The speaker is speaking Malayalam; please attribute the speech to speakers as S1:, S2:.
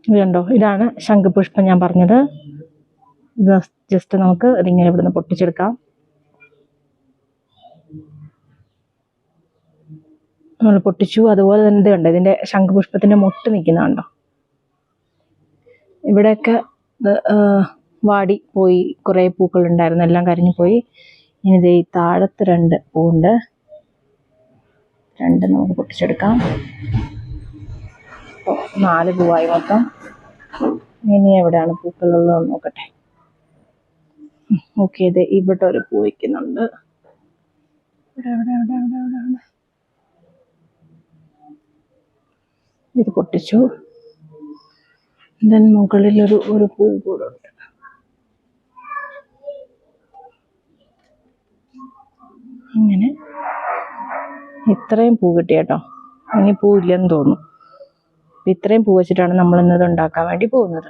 S1: ഇത് കണ്ടോ, ഇതാണ് ശംഖുപുഷ്പം ഞാൻ പറഞ്ഞത്. ഇത് ജസ്റ്റ് നമുക്ക് ഇതിങ്ങനെ ഇവിടുന്ന് പൊട്ടിച്ചെടുക്കാം. നമ്മൾ പൊട്ടിച്ചു. അതുപോലെ തന്നെ ഇത് കണ്ടോ, ഇതിന്റെ ശംഖുപുഷ്പത്തിന്റെ മൊട്ട് നിൽക്കുന്നുണ്ടോ. ഇവിടെയൊക്കെ വാടി പോയി, കുറേ പൂക്കൾ ഉണ്ടായിരുന്നു, എല്ലാം കരിഞ്ഞു പോയി. ഇനി ഇത് ഈ താഴത്ത് 2 പൂവുണ്ട്, 2 നമുക്ക് പൊട്ടിച്ചെടുക്കാം. അപ്പോൾ 4 പൂവായി മൊത്തം. ഇനി എവിടെയാണ് പൂക്കളുള്ളതെന്ന് നോക്കട്ടെ. ഓക്കെ, ഇത് ഇവിടെ ഒരു പൂ വയ്ക്കുന്നുണ്ട്. ഇത് പൊട്ടിച്ചു. ദെൻ മുകളിൽ ഒരു പൂ കൂടെ ഉണ്ട്. അങ്ങനെ ഇത്രയും പൂ കിട്ടി കേട്ടോ. ഇനി പൂ ഇല്ലെന്ന് തോന്നുന്നു. ഇത്രയും പൂ വെച്ചിട്ടാണ് നമ്മൾ ഇന്നത് ഉണ്ടാക്കാൻ വേണ്ടി പോകുന്നത്.